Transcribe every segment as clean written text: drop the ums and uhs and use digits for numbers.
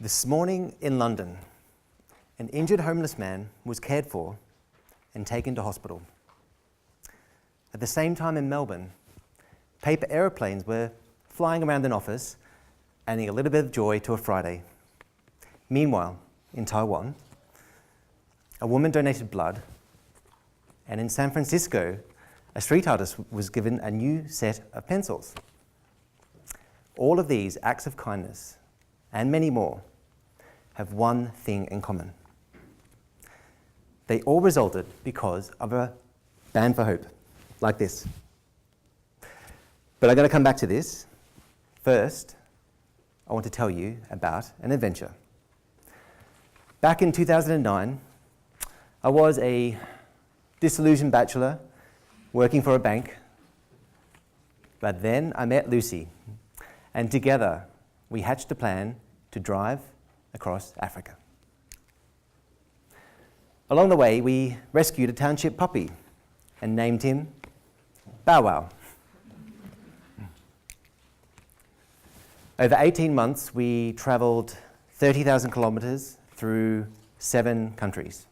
This morning in London, an injured homeless man was cared for and taken to hospital. At the same time in Melbourne, paper aeroplanes were flying around an office, adding a little bit of joy to a Friday. Meanwhile, in Taiwan, a woman donated blood, and in San Francisco, a street artist was given a new set of pencils. All of these acts of kindness, and many more, have one thing in common. They all resulted because of a Band for Hope, like this. But I'm going to come back to this. First, I want to tell you about an adventure. Back in 2009, I was a disillusioned bachelor working for a bank, but then I met Lucy, and together we hatched a plan to drive across Africa. Along the way, we rescued a township puppy and named him Bow Wow. Over 18 months, we travelled 30,000 kilometres through 7 countries.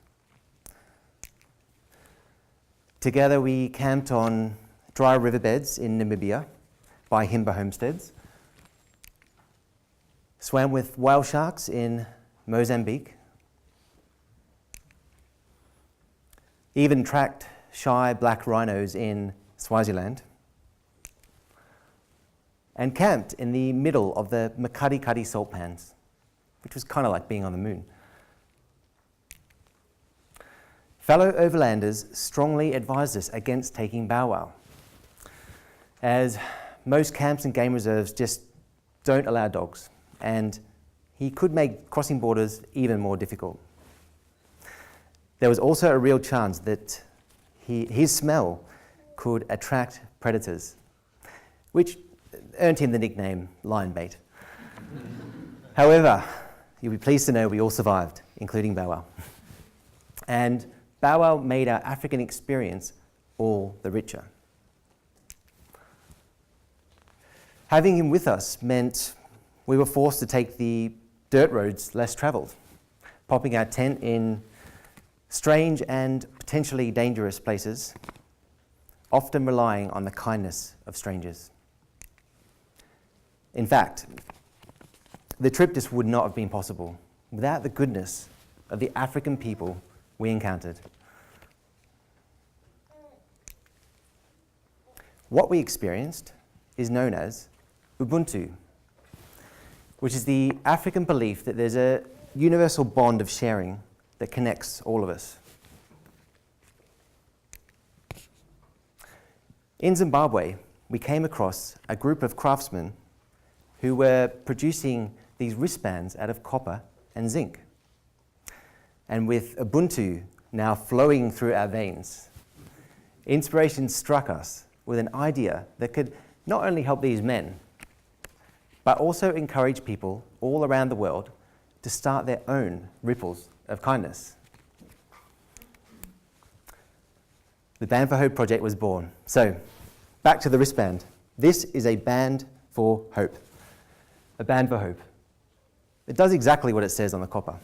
Together, we camped on dry riverbeds in Namibia by Himba homesteads, swam with whale sharks in Mozambique, even tracked shy black rhinos in Swaziland, and camped in the middle of the Makati salt pans, which was kind of like being on the moon. Fellow overlanders strongly advised us against taking Bow Wow, as most camps and game reserves just don't allow dogs, and he could make crossing borders even more difficult. There was also a real chance that his smell could attract predators, which earned him the nickname Lion Bait. However, you'll be pleased to know we all survived, including Bow Wow. And Bow Wow made our African experience all the richer. Having him with us meant we were forced to take the dirt roads less travelled, popping our tent in strange and potentially dangerous places, often relying on the kindness of strangers. In fact, the trip just would not have been possible without the goodness of the African people we encountered. What we experienced is known as Ubuntu, which is the African belief that there's a universal bond of sharing that connects all of us. In Zimbabwe, we came across a group of craftsmen who were producing these wristbands out of copper and zinc. And with Ubuntu now flowing through our veins, inspiration struck us with an idea that could not only help these men, but also encourage people all around the world to start their own ripples of kindness. The Band4Hope Project was born. So, back to the wristband. This is a Band for Hope. A Band for Hope. It does exactly what it says on the copper.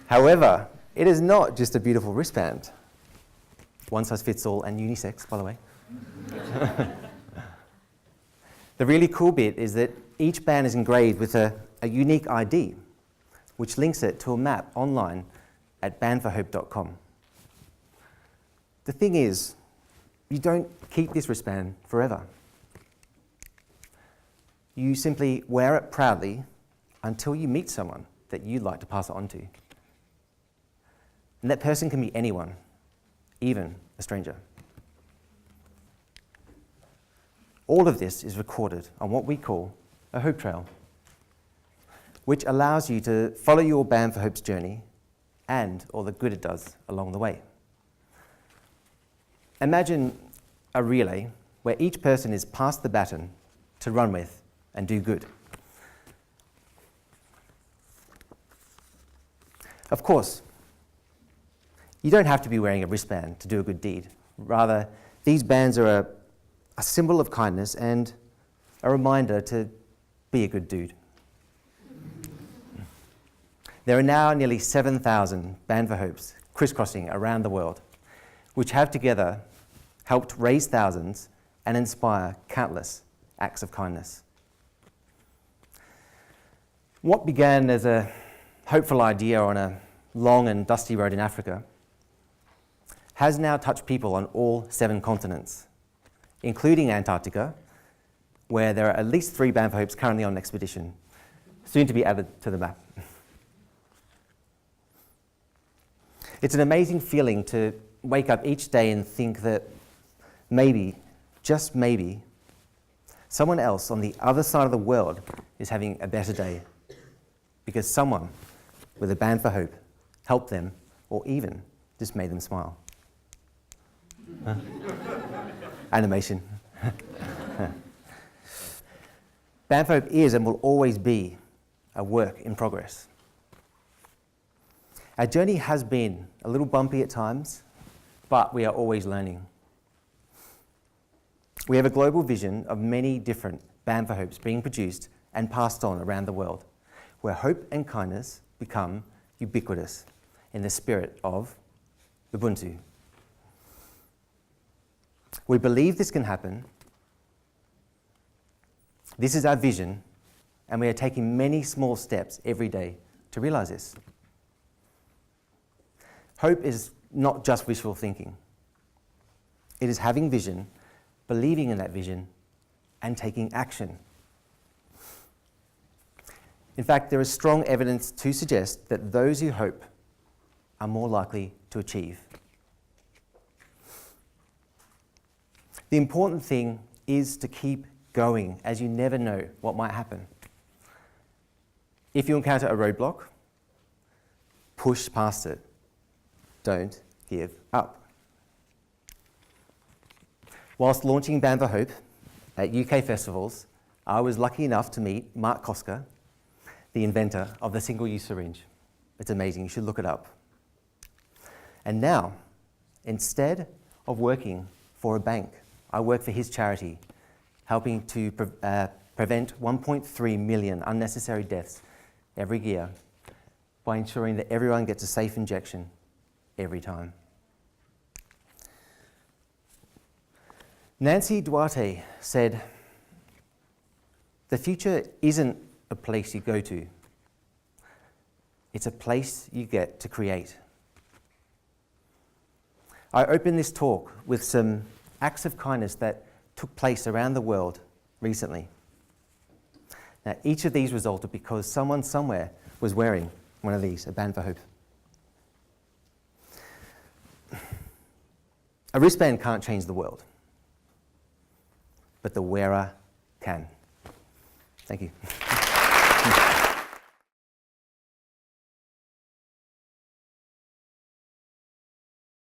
However, it is not just a beautiful wristband. One size fits all and unisex, by the way. The really cool bit is that each band is engraved with a unique ID, which links it to a map online at band4hope.com. The thing is, you don't keep this wristband forever. You simply wear it proudly until you meet someone that you'd like to pass it on to. And that person can be anyone, even a stranger. All of this is recorded on what we call a Hope Trail, which allows you to follow your Band for Hope's journey and all the good it does along the way. Imagine a relay where each person is passed the baton to run with and do good. Of course, you don't have to be wearing a wristband to do a good deed. Rather, these bands are a symbol of kindness and a reminder to be a good dude. There are now nearly 7,000 Band4Hopes crisscrossing around the world, which have together helped raise thousands and inspire countless acts of kindness. What began as a hopeful idea on a long and dusty road in Africa has now touched people on all 7 continents, including Antarctica, where there are at least 3 Band4Hopes currently on an expedition, soon to be added to the map. It's an amazing feeling to wake up each day and think that maybe, just maybe, someone else on the other side of the world is having a better day because someone with a Band4Hope helped them or even just made them smile. Animation. Band4Hope is and will always be a work in progress. Our journey has been a little bumpy at times, but we are always learning. We have a global vision of many different Band4Hopes being produced and passed on around the world, where hope and kindness become ubiquitous in the spirit of Ubuntu. We believe this can happen. This is our vision, and we are taking many small steps every day to realize this. Hope is not just wishful thinking. It is having vision, believing in that vision, and taking action. In fact, there is strong evidence to suggest that those who hope are more likely to achieve. The important thing is to keep going, as you never know what might happen. If you encounter a roadblock, push past it. Don't give up. Whilst launching Band4Hope at UK festivals, I was lucky enough to meet Mark Koska, the inventor of the single-use syringe. It's amazing, you should look it up. And now, instead of working for a bank, I work for his charity, helping to prevent 1.3 million unnecessary deaths every year by ensuring that everyone gets a safe injection every time. Nancy Duarte said, "The future isn't a place you go to. It's a place you get to create." I opened this talk with some acts of kindness that took place around the world recently. Now, each of these resulted because someone somewhere was wearing one of these, a Band4Hope. A wristband can't change the world, but the wearer can. Thank you.